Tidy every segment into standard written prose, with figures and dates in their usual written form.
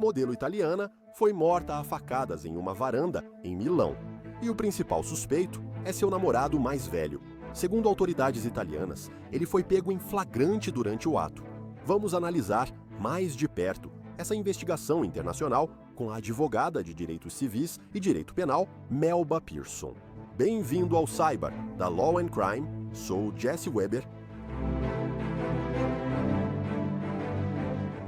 modelo italiana, foi morta a facadas em uma varanda em Milão. E o principal suspeito é seu namorado mais velho. Segundo autoridades italianas, ele foi pego em flagrante durante o ato. Vamos analisar mais de perto essa investigação internacional com a advogada de direitos civis e direito penal, Melba Pearson. Bem-vindo ao Cyber, da Law and Crime. Sou Jesse Weber.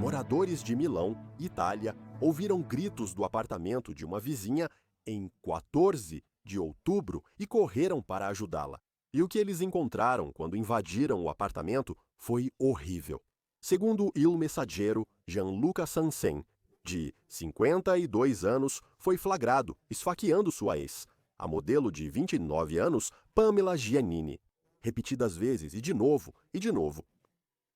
Moradores de Milão, Itália, ouviram gritos do apartamento de uma vizinha em 14 de outubro e correram para ajudá-la. E o que eles encontraram quando invadiram o apartamento foi horrível. Segundo Il Messaggero, Gianluca Sansen, de 52 anos, foi flagrado esfaqueando sua ex, a modelo de 29 anos, Pamela Giannini, repetidas vezes e de novo e de novo.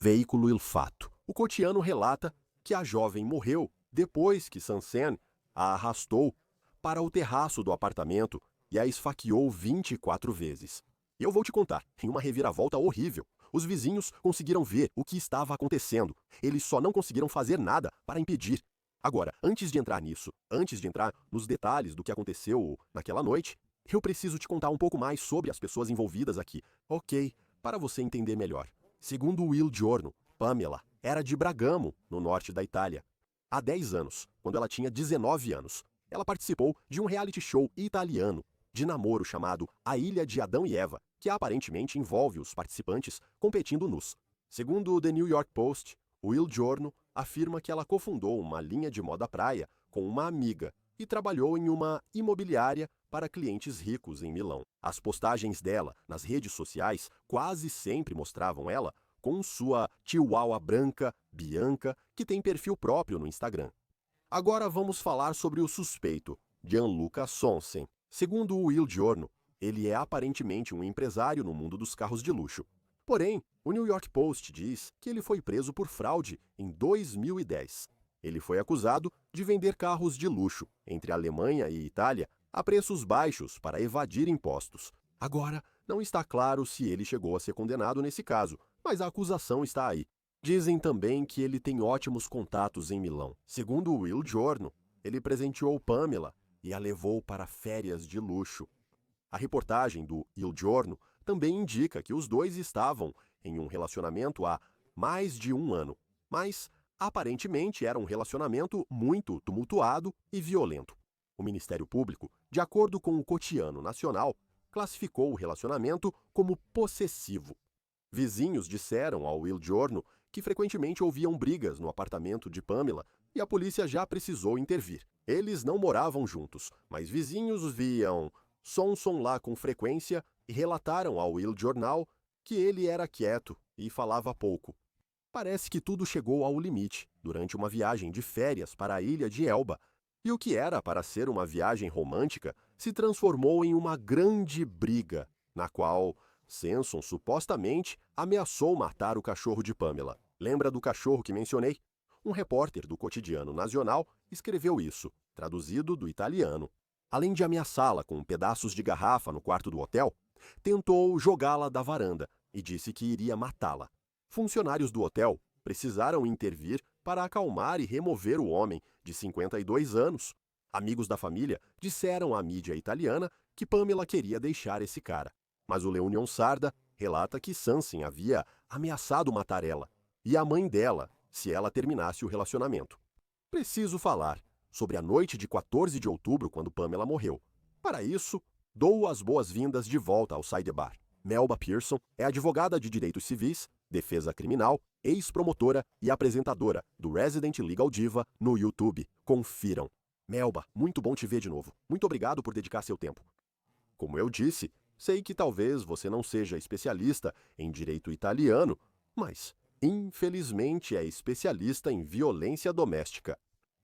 Veículo Il Fatto. O quotidiano relata que a jovem morreu depois que Sansen a arrastou para o terraço do apartamento e a esfaqueou 24 vezes. Eu vou te contar, em uma reviravolta horrível, os vizinhos conseguiram ver o que estava acontecendo. Eles só não conseguiram fazer nada para impedir. Agora, antes de entrar nisso, antes de entrar nos detalhes do que aconteceu naquela noite, eu preciso te contar um pouco mais sobre as pessoas envolvidas aqui, ok? Para você entender melhor. Segundo o Il Giorno, Pamela era de Bergamo, no norte da Itália. Há 10 anos, quando ela tinha 19 anos, ela participou de um reality show italiano de namoro chamado A Ilha de Adão e Eva, que aparentemente envolve os participantes competindo nus. Segundo o The New York Post, o Il Giorno afirma que ela cofundou uma linha de moda praia com uma amiga e trabalhou em uma imobiliária para clientes ricos em Milão. As postagens dela nas redes sociais quase sempre mostravam ela com sua chihuahua branca, Bianca, que tem perfil próprio no Instagram. Agora vamos falar sobre o suspeito, Gianluca Sansen. Segundo o Il Giorno, ele é aparentemente um empresário no mundo dos carros de luxo. Porém, o New York Post diz que ele foi preso por fraude em 2010. Ele foi acusado de vender carros de luxo entre Alemanha e Itália a preços baixos para evadir impostos. Agora, não está claro se ele chegou a ser condenado nesse caso, mas a acusação está aí. Dizem também que ele tem ótimos contatos em Milão. Segundo o Il Giorno, ele presenteou Pamela e a levou para férias de luxo. A reportagem do Il Giorno também indica que os dois estavam em um relacionamento há mais de um ano, mas aparentemente era um relacionamento muito tumultuado e violento. O Ministério Público, de acordo com o Quotidiano Nacional, classificou o relacionamento como possessivo. Vizinhos disseram ao Il Giorno que frequentemente ouviam brigas no apartamento de Pamela e a polícia já precisou intervir. Eles não moravam juntos, mas vizinhos viam Sansen lá com frequência e relataram ao Il Giornal que ele era quieto e falava pouco. Parece que tudo chegou ao limite durante uma viagem de férias para a ilha de Elba, e o que era para ser uma viagem romântica se transformou em uma grande briga, na qual Sansen supostamente ameaçou matar o cachorro de Pamela. Lembra do cachorro que mencionei? Um repórter do Quotidiano Nacional escreveu isso, traduzido do italiano. Além de ameaçá-la com pedaços de garrafa no quarto do hotel, tentou jogá-la da varanda e disse que iria matá-la. Funcionários do hotel precisaram intervir para acalmar e remover o homem, de 52 anos. Amigos da família disseram à mídia italiana que Pamela queria deixar esse cara. Mas o Leunion Sarda relata que Sansen havia ameaçado matar ela e a mãe dela se ela terminasse o relacionamento. Preciso falar sobre a noite de 14 de outubro, quando Pamela morreu. Para isso, dou as boas-vindas de volta ao Sidebar. Melba Pearson é advogada de direitos civis, defesa criminal, ex-promotora e apresentadora do Resident Legal Diva no YouTube. Confiram. Melba, muito bom te ver de novo. Muito obrigado por dedicar seu tempo. Como eu disse, sei que talvez você não seja especialista em direito italiano, mas, infelizmente, é especialista em violência doméstica.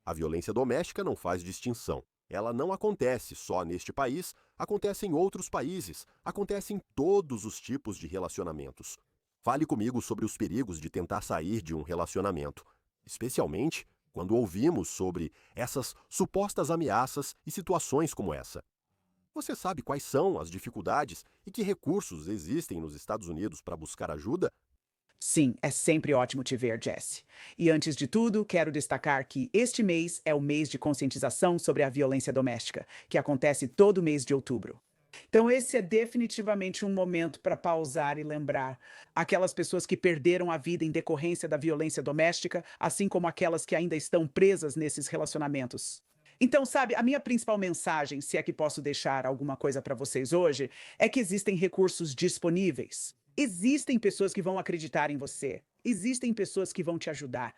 A violência doméstica não faz distinção. Ela não acontece só neste país, acontece em outros países, acontece em todos os tipos de relacionamentos. Fale comigo sobre os perigos de tentar sair de um relacionamento, especialmente quando ouvimos sobre essas supostas ameaças e situações como essa. Você sabe quais são as dificuldades e que recursos existem nos Estados Unidos para buscar ajuda? Sim, é sempre ótimo te ver, Jesse. E antes de tudo, quero destacar que este mês é o mês de conscientização sobre a violência doméstica, que acontece todo mês de outubro. Então, esse é definitivamente um momento para pausar e lembrar aquelas pessoas que perderam a vida em decorrência da violência doméstica, assim como aquelas que ainda estão presas nesses relacionamentos. Então, sabe, a minha principal mensagem, se é que posso deixar alguma coisa para vocês hoje, é que existem recursos disponíveis. Existem pessoas que vão acreditar em você. Existem pessoas que vão te ajudar.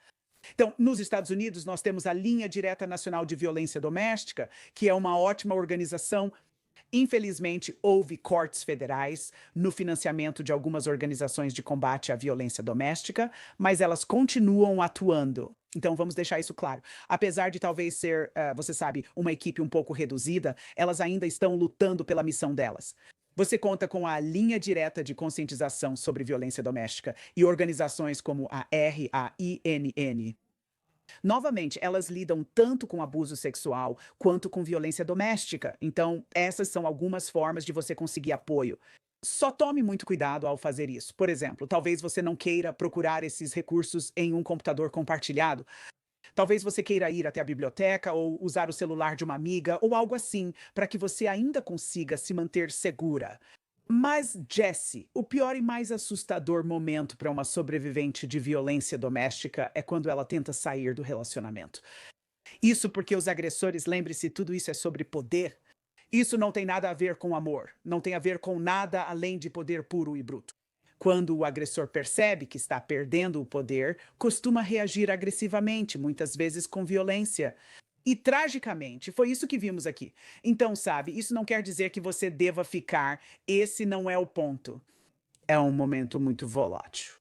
Então, nos Estados Unidos, nós temos a Linha Direta Nacional de Violência Doméstica, que é uma ótima organização. Infelizmente, houve cortes federais no financiamento de algumas organizações de combate à violência doméstica, mas elas continuam atuando. Então, vamos deixar isso claro. Apesar de talvez ser, você sabe, uma equipe um pouco reduzida, elas ainda estão lutando pela missão delas. Você conta com a linha direta de conscientização sobre violência doméstica e organizações como a RAINN. Novamente, elas lidam tanto com abuso sexual quanto com violência doméstica. Então, essas são algumas formas de você conseguir apoio. Só tome muito cuidado ao fazer isso. Por exemplo, talvez você não queira procurar esses recursos em um computador compartilhado. Talvez você queira ir até a biblioteca ou usar o celular de uma amiga ou algo assim, para que você ainda consiga se manter segura. Mas, Jessie, o pior e mais assustador momento para uma sobrevivente de violência doméstica é quando ela tenta sair do relacionamento. Isso porque os agressores, lembre-se, tudo isso é sobre poder. Isso não tem nada a ver com amor, não tem a ver com nada além de poder puro e bruto. Quando o agressor percebe que está perdendo o poder, costuma reagir agressivamente, muitas vezes com violência. E tragicamente, foi isso que vimos aqui. Então, sabe, isso não quer dizer que você deva ficar, esse não é o ponto. É um momento muito volátil.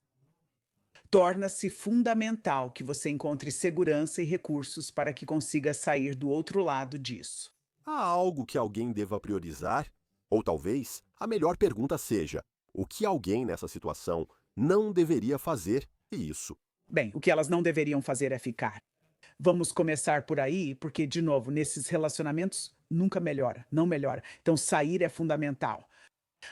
Torna-se fundamental que você encontre segurança e recursos para que consiga sair do outro lado disso. Há algo que alguém deva priorizar? Ou talvez a melhor pergunta seja: o que alguém nessa situação não deveria fazer? E isso. Bem, o que elas não deveriam fazer é ficar. Vamos começar por aí, porque, de novo, nesses relacionamentos nunca melhora, não melhora. Então, sair é fundamental.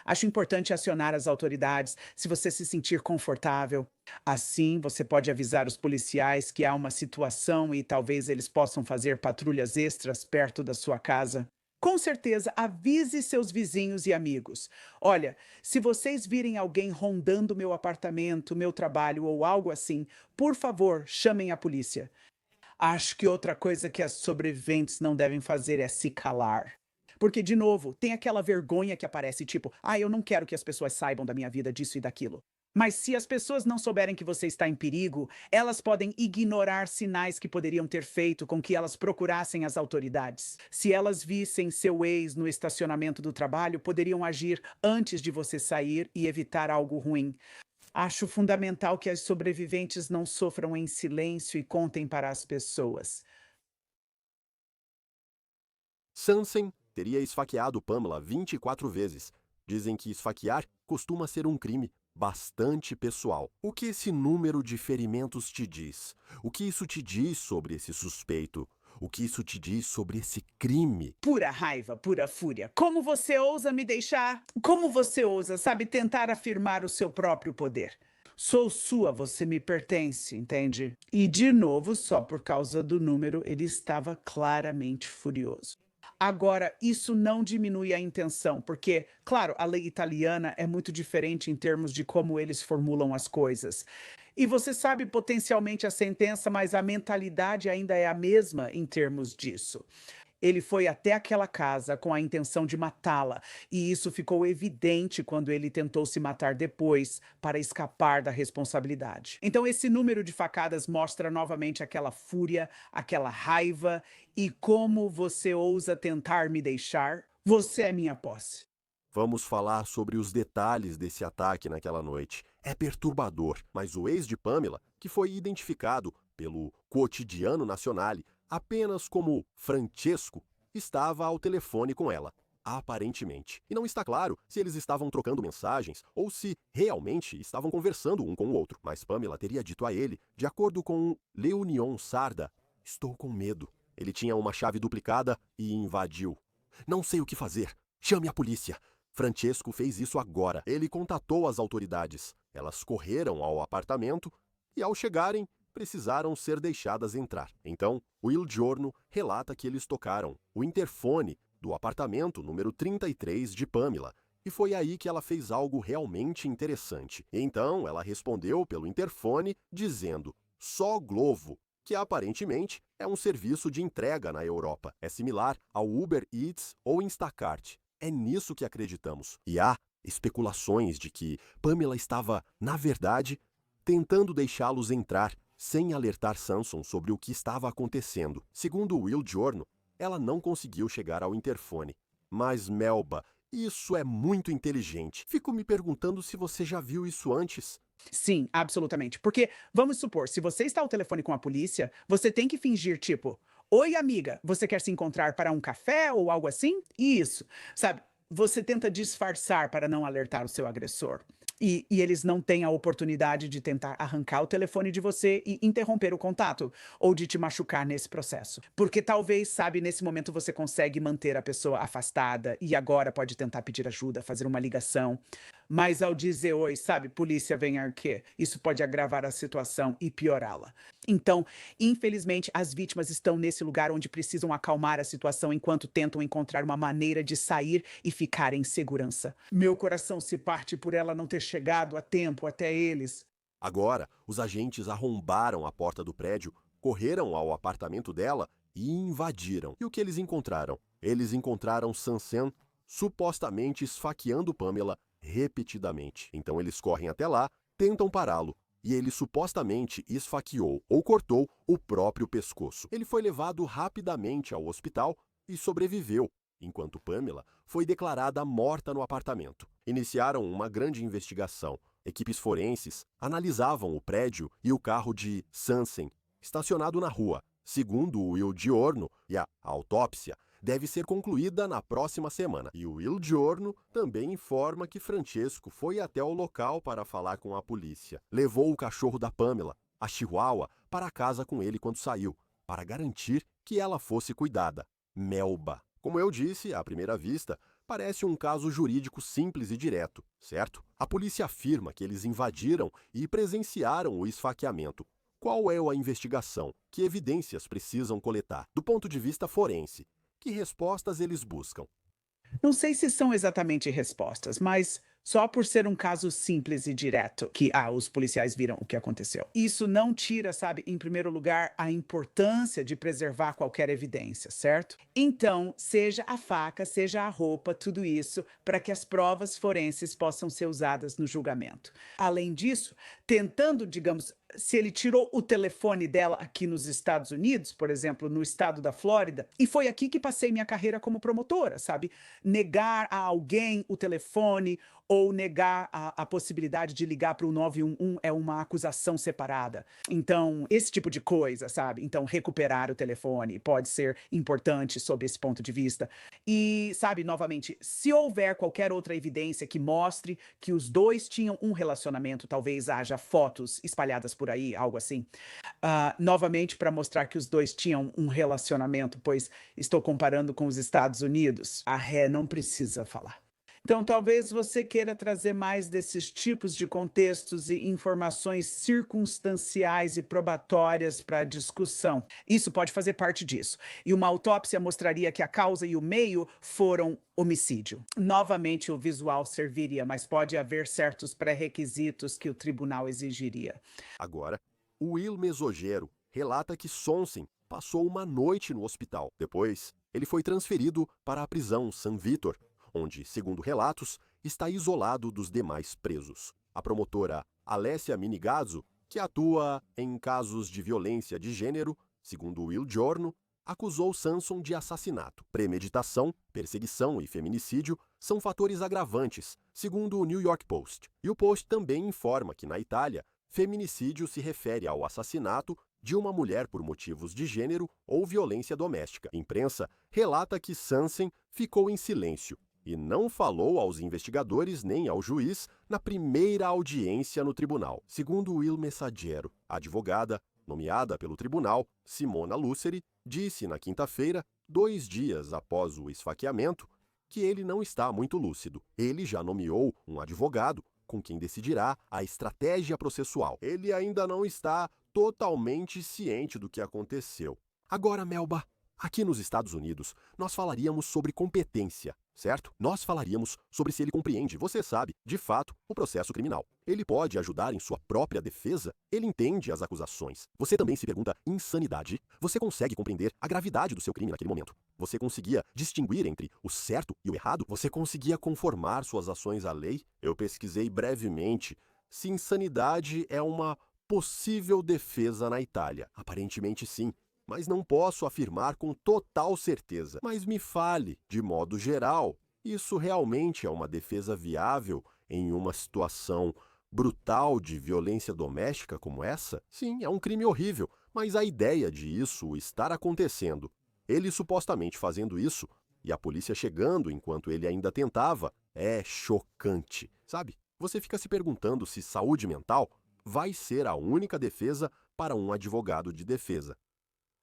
Acho importante acionar as autoridades se você se sentir confortável. Assim, você pode avisar os policiais que há uma situação e talvez eles possam fazer patrulhas extras perto da sua casa. Com certeza, avise seus vizinhos e amigos. Olha, se vocês virem alguém rondando meu apartamento, meu trabalho ou algo assim, por favor, chamem a polícia. Acho que outra coisa que as sobreviventes não devem fazer é se calar. Porque, de novo, tem aquela vergonha que aparece, tipo, eu não quero que as pessoas saibam da minha vida disso e daquilo. Mas se as pessoas não souberem que você está em perigo, elas podem ignorar sinais que poderiam ter feito com que elas procurassem as autoridades. Se elas vissem seu ex no estacionamento do trabalho, poderiam agir antes de você sair e evitar algo ruim. Acho fundamental que as sobreviventes não sofram em silêncio e contem para as pessoas. Sansen teria esfaqueado Pamela 24 vezes. Dizem que esfaquear costuma ser um crime bastante pessoal. O que esse número de ferimentos te diz? O que isso te diz sobre esse suspeito? O que isso te diz sobre esse crime? Pura raiva, pura fúria. Como você ousa me deixar? Como você ousa, sabe, tentar afirmar o seu próprio poder? Sou sua, você me pertence, entende? E, de novo, só por causa do número, ele estava claramente furioso. Agora, isso não diminui a intenção, porque, claro, a lei italiana é muito diferente em termos de como eles formulam as coisas. E você sabe potencialmente a sentença, mas a mentalidade ainda é a mesma em termos disso. Ele foi até aquela casa com a intenção de matá-la, e isso ficou evidente quando ele tentou se matar depois para escapar da responsabilidade. Então, esse número de facadas mostra novamente aquela fúria, aquela raiva e como você ousa tentar me deixar. Você é minha posse. Vamos falar sobre os detalhes desse ataque naquela noite. É perturbador, mas o ex de Pamela, que foi identificado pelo Quotidiano Nazionale apenas como Francesco, estava ao telefone com ela, aparentemente. E não está claro se eles estavam trocando mensagens ou se realmente estavam conversando um com o outro. Mas Pamela teria dito a ele, de acordo com Leunion Sarda: "Estou com medo." Ele tinha uma chave duplicada e invadiu. "Não sei o que fazer. Chame a polícia." Francesco fez isso agora. Ele contatou as autoridades. Elas correram ao apartamento e, ao chegarem, precisaram ser deixadas entrar. Então, Will Giorno relata que eles tocaram o interfone do apartamento número 33 de Pamela, e foi aí que ela fez algo realmente interessante. Então, ela respondeu pelo interfone dizendo "Só Glovo", que aparentemente é um serviço de entrega na Europa. É similar ao Uber Eats ou Instacart. É nisso que acreditamos. E há especulações de que Pamela estava, na verdade, tentando deixá-los entrar sem alertar Samson sobre o que estava acontecendo. Segundo Will Giorno, ela não conseguiu chegar ao interfone. Mas, Melba, isso é muito inteligente. Fico me perguntando se você já viu isso antes. Sim, absolutamente. Porque, vamos supor, se você está ao telefone com a polícia, você tem que fingir tipo: "Oi, amiga, você quer se encontrar para um café ou algo assim?" Isso, sabe? Você tenta disfarçar para não alertar o seu agressor. E eles não têm a oportunidade de tentar arrancar o telefone de você e interromper o contato, ou de te machucar nesse processo. Porque talvez, sabe, nesse momento você consegue manter a pessoa afastada e agora pode tentar pedir ajuda, fazer uma ligação. Mas ao dizer oi, sabe, polícia vem aqui, isso pode agravar a situação e piorá-la. Então, infelizmente, as vítimas estão nesse lugar onde precisam acalmar a situação enquanto tentam encontrar uma maneira de sair e ficar em segurança. Meu coração se parte por ela não ter chegado a tempo até eles. Agora, os agentes arrombaram a porta do prédio, correram ao apartamento dela e invadiram. E o que eles encontraram? Eles encontraram Sansen supostamente esfaqueando Pamela repetidamente. Então eles correm até lá, tentam pará-lo, e ele supostamente esfaqueou ou cortou o próprio pescoço. Ele foi levado rapidamente ao hospital e sobreviveu, enquanto Pamela foi declarada morta no apartamento. Iniciaram uma grande investigação. Equipes forenses analisavam o prédio e o carro de Sansen, estacionado na rua. Segundo o Will Giorno, e a autópsia deve ser concluída na próxima semana. E o Will Giorno também informa que Francesco foi até o local para falar com a polícia. Levou o cachorro da Pamela, a Chihuahua, para casa com ele quando saiu, para garantir que ela fosse cuidada. Melba. Como eu disse, à primeira vista, parece um caso jurídico simples e direto, certo? A polícia afirma que eles invadiram e presenciaram o esfaqueamento. Qual é a investigação? Que evidências precisam coletar? Do ponto de vista forense, que respostas eles buscam? Não sei se são exatamente respostas, mas só por ser um caso simples e direto que os policiais viram o que aconteceu. Isso não tira, sabe, em primeiro lugar, a importância de preservar qualquer evidência, certo? Então, seja a faca, seja a roupa, tudo isso, para que as provas forenses possam ser usadas no julgamento. Além disso, tentando, digamos, se ele tirou o telefone dela aqui nos Estados Unidos, por exemplo, no estado da Flórida, e foi aqui que passei minha carreira como promotora, sabe? Negar a alguém o telefone ou negar a possibilidade de ligar para o 911 é uma acusação separada. Então, esse tipo de coisa, sabe? Então, recuperar o telefone pode ser importante sob esse ponto de vista. E, sabe, novamente, se houver qualquer outra evidência que mostre que os dois tinham um relacionamento, talvez haja fotos espalhadas por aí, algo assim. Novamente, para mostrar que os dois tinham um relacionamento, pois estou comparando com os Estados Unidos, a ré não precisa falar. Então, talvez você queira trazer mais desses tipos de contextos e informações circunstanciais e probatórias para a discussão. Isso pode fazer parte disso. E uma autópsia mostraria que a causa e o meio foram homicídio. Novamente, o visual serviria, mas pode haver certos pré-requisitos que o tribunal exigiria. Agora, o Will Mesogero relata que Sonsen passou uma noite no hospital. Depois, ele foi transferido para a prisão San Vitor, onde, segundo relatos, está isolado dos demais presos. A promotora Alessia Minigazzo, que atua em casos de violência de gênero, segundo Will Giorno, acusou Samson de assassinato. Premeditação, perseguição e feminicídio são fatores agravantes, segundo o New York Post. E o Post também informa que, na Itália, feminicídio se refere ao assassinato de uma mulher por motivos de gênero ou violência doméstica. A imprensa relata que Sansen ficou em silêncio e não falou aos investigadores nem ao juiz na primeira audiência no tribunal. Segundo Will Messaggero, a advogada, nomeada pelo tribunal, Simona Luceri, disse na quinta-feira, 2 dias após o esfaqueamento, que ele não está muito lúcido. Ele já nomeou um advogado com quem decidirá a estratégia processual. Ele ainda não está totalmente ciente do que aconteceu. Agora, Melba, aqui nos Estados Unidos, nós falaríamos sobre competência, certo? Nós falaríamos sobre se ele compreende, você sabe, de fato, o processo criminal. Ele pode ajudar em sua própria defesa? Ele entende as acusações. Você também se pergunta insanidade? Você consegue compreender a gravidade do seu crime naquele momento? Você conseguia distinguir entre o certo e o errado? Você conseguia conformar suas ações à lei? Eu pesquisei brevemente se insanidade é uma possível defesa na Itália. Aparentemente sim. Mas não posso afirmar com total certeza. Mas me fale, de modo geral, isso realmente é uma defesa viável em uma situação brutal de violência doméstica como essa? Sim, é um crime horrível, mas a ideia de isso estar acontecendo, ele supostamente fazendo isso, e a polícia chegando enquanto ele ainda tentava, é chocante, sabe? Você fica se perguntando se saúde mental vai ser a única defesa para um advogado de defesa.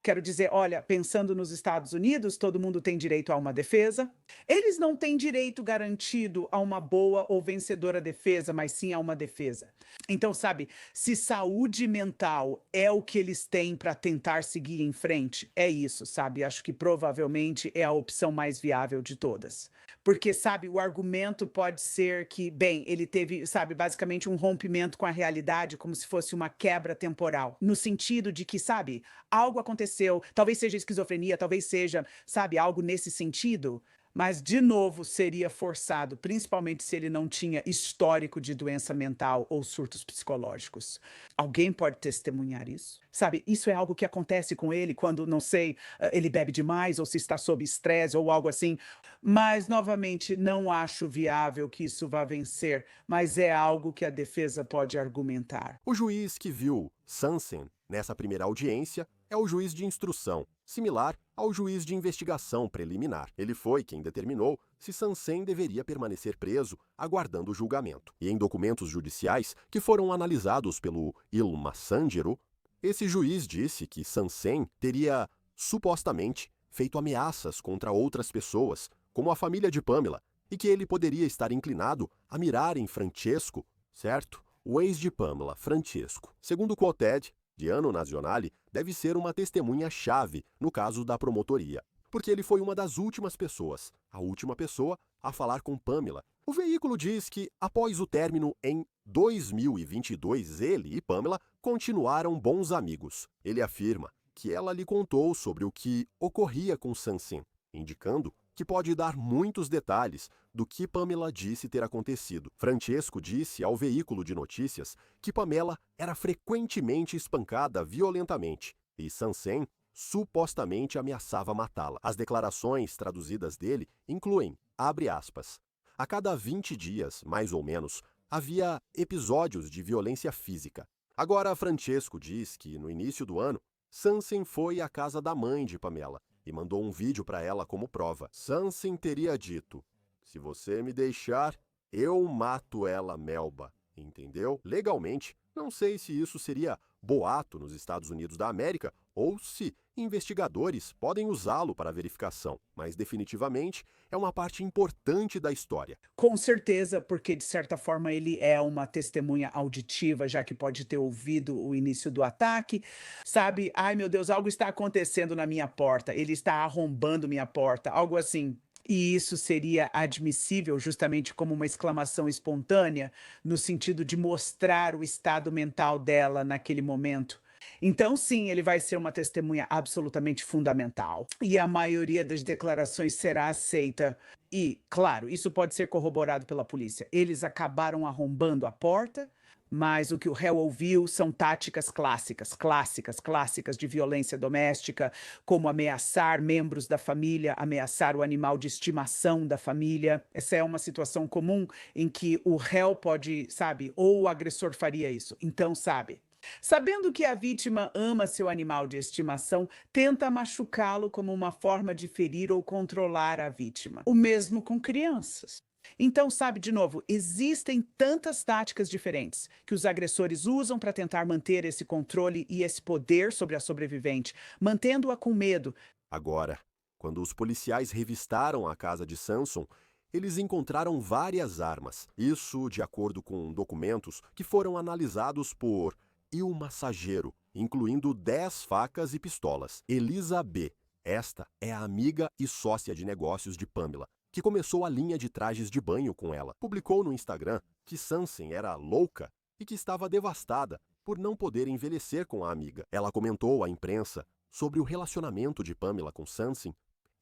Quero dizer, olha, pensando nos Estados Unidos, todo mundo tem direito a uma defesa. Eles não têm direito garantido a uma boa ou vencedora defesa, mas sim a uma defesa. Então, sabe, se saúde mental é o que eles têm para tentar seguir em frente, é isso, sabe? Acho que provavelmente é a opção mais viável de todas. Porque, sabe, o argumento pode ser que, bem, ele teve, sabe, basicamente um rompimento com a realidade, como se fosse uma quebra temporal. No sentido de que, sabe, algo aconteceu, talvez seja esquizofrenia, talvez seja, sabe, algo nesse sentido. Mas, de novo, seria forçado, principalmente se ele não tinha histórico de doença mental ou surtos psicológicos. Alguém pode testemunhar isso? Sabe, isso é algo que acontece com ele quando, não sei, ele bebe demais ou se está sob estresse ou algo assim. Mas, novamente, não acho viável que isso vá vencer, mas é algo que a defesa pode argumentar. O juiz que viu Sansen nessa primeira audiência é o juiz de instrução, similar ao juiz de investigação preliminar. Ele foi quem determinou se Sansen deveria permanecer preso, aguardando o julgamento. E em documentos judiciais que foram analisados pelo Ilma Sangero, esse juiz disse que Sansen teria, supostamente, feito ameaças contra outras pessoas, como a família de Pamela, e que ele poderia estar inclinado a mirar em Francesco, certo? O ex de Pamela, Francesco. Segundo Quoted, Diano Nazionale deve ser uma testemunha-chave no caso da promotoria, porque ele foi uma das últimas pessoas, a última pessoa a falar com Pamela. O veículo diz que, após o término em 2022, ele e Pamela continuaram bons amigos. Ele afirma que ela lhe contou sobre o que ocorria com Sansen, indicando que pode dar muitos detalhes do que Pamela disse ter acontecido. Francesco disse ao veículo de notícias que Pamela era frequentemente espancada violentamente e Sansen supostamente ameaçava matá-la. As declarações traduzidas dele incluem, abre aspas, a cada 20 dias, mais ou menos, havia episódios de violência física. Agora, Francesco diz que, no início do ano, Sansen foi à casa da mãe de Pamela e mandou um vídeo para ela como prova. Sansen teria dito, se você me deixar, eu mato ela, Melba. Entendeu? Legalmente, não sei se isso seria boato nos Estados Unidos da América ou se investigadores podem usá-lo para verificação, mas definitivamente é uma parte importante da história. Com certeza, porque de certa forma ele é uma testemunha auditiva, já que pode ter ouvido o início do ataque, sabe? Ai, meu Deus, algo está acontecendo na minha porta, ele está arrombando minha porta, algo assim. E isso seria admissível justamente como uma exclamação espontânea, no sentido de mostrar o estado mental dela naquele momento. Então, sim, ele vai ser uma testemunha absolutamente fundamental. E a maioria das declarações será aceita. E, claro, isso pode ser corroborado pela polícia. Eles acabaram arrombando a porta, mas o que o réu ouviu são táticas clássicas de violência doméstica, como ameaçar membros da família, ameaçar o animal de estimação da família. Essa é uma situação comum em que o réu pode, sabe, ou o agressor faria isso. Então, sabe, sabendo que a vítima ama seu animal de estimação, tenta machucá-lo como uma forma de ferir ou controlar a vítima. O mesmo com crianças. Então, sabe, de novo, existem tantas táticas diferentes que os agressores usam para tentar manter esse controle e esse poder sobre a sobrevivente, mantendo-a com medo. Agora, Quando os policiais revistaram a casa de Samson, eles encontraram várias armas. Isso de acordo com documentos que foram analisados por Il Massageiro, incluindo 10 facas e pistolas. Elisa B. Esta é a amiga e sócia de negócios de Pamela, que começou a linha de trajes de banho com ela. Publicou no Instagram que Samson era louca e que estava devastada por não poder envelhecer com a amiga. Ela comentou à imprensa sobre o relacionamento de Pamela com Samson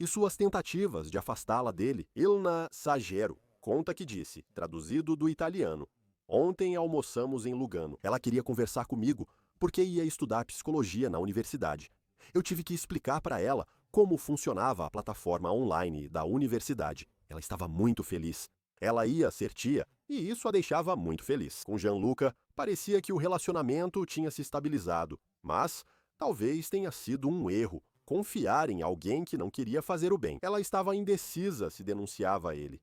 e suas tentativas de afastá-la dele. Il Massageiro conta que disse, traduzido do italiano: "Ontem almoçamos em Lugano. Ela queria conversar comigo porque ia estudar psicologia na universidade. Eu tive que explicar para ela como funcionava a plataforma online da universidade. Ela estava muito feliz. Ela ia ser tia e isso a deixava muito feliz." Com Gianluca, parecia que o relacionamento tinha se estabilizado, mas talvez tenha sido um erro confiar em alguém que não queria fazer o bem. Ela estava indecisa se denunciava ele.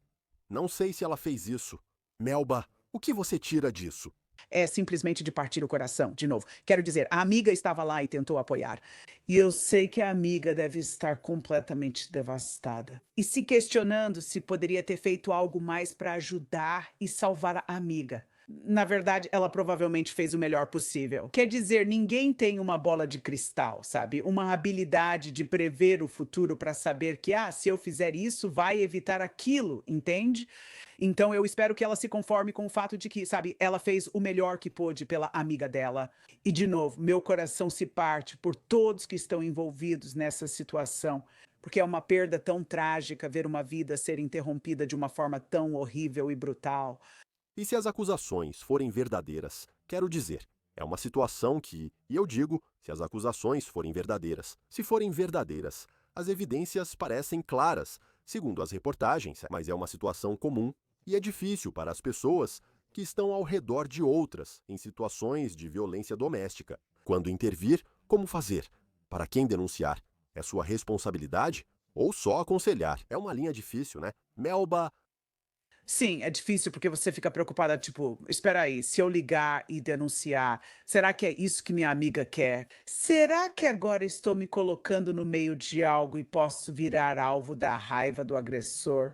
Não sei se ela fez isso. Melba, o que você tira disso? É simplesmente de partir o coração. De novo, quero dizer, a amiga estava lá e tentou apoiar. E eu sei que a amiga deve estar completamente devastada. E se questionando se poderia ter feito algo mais para ajudar e salvar a amiga. Na verdade, ela provavelmente fez o melhor possível. Quer dizer, ninguém tem uma bola de cristal, sabe? Uma habilidade de prever o futuro para saber que, se eu fizer isso, vai evitar aquilo, entende? Então eu espero que ela se conforme com o fato de que, sabe, ela fez o melhor que pôde pela amiga dela. E, de novo, meu coração se parte por todos que estão envolvidos nessa situação, porque é uma perda tão trágica ver uma vida ser interrompida de uma forma tão horrível e brutal. E se as acusações forem verdadeiras? Quero dizer, é uma situação que, e eu digo, se as acusações forem verdadeiras, se forem verdadeiras, as evidências parecem claras, segundo as reportagens, mas é uma situação comum e é difícil para as pessoas que estão ao redor de outras em situações de violência doméstica. Quando intervir, como fazer? Para quem denunciar? É sua responsabilidade? Ou só aconselhar? É uma linha difícil, né? Melba. Sim, é difícil porque você fica preocupada, tipo, espera aí, se eu ligar e denunciar, será que é isso que minha amiga quer? Será que agora estou me colocando no meio de algo e posso virar alvo da raiva do agressor?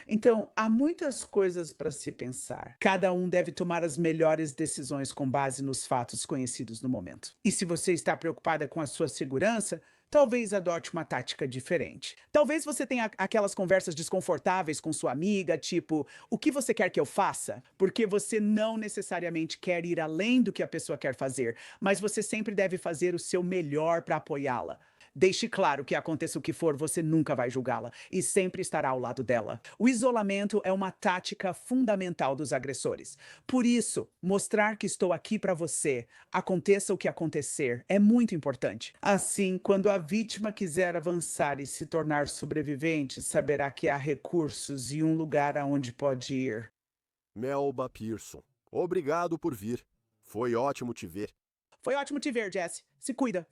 Então, há muitas coisas para se pensar. Cada um deve tomar as melhores decisões com base nos fatos conhecidos no momento. E se você está preocupada com a sua segurança, talvez adote uma tática diferente. Talvez você tenha aquelas conversas desconfortáveis com sua amiga, tipo, o que você quer que eu faça? Porque você não necessariamente quer ir além do que a pessoa quer fazer, mas você sempre deve fazer o seu melhor para apoiá-la. Deixe claro que aconteça o que for, você nunca vai julgá-la e sempre estará ao lado dela. O isolamento é uma tática fundamental dos agressores. Por isso, mostrar que estou aqui para você, aconteça o que acontecer, é muito importante. Assim, quando a vítima quiser avançar e se tornar sobrevivente, saberá que há recursos e um lugar aonde pode ir. Melba Pearson, obrigado por vir. Foi ótimo te ver. Foi ótimo te ver, Jesse. Se cuida.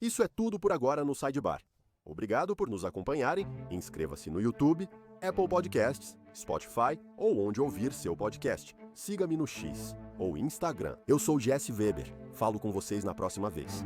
Isso é tudo por agora no Sidebar. Obrigado por nos acompanharem. Inscreva-se no YouTube, Apple Podcasts, Spotify ou onde ouvir seu podcast. Siga-me no X ou Instagram. Eu sou Jesse Weber. Falo com vocês na próxima vez.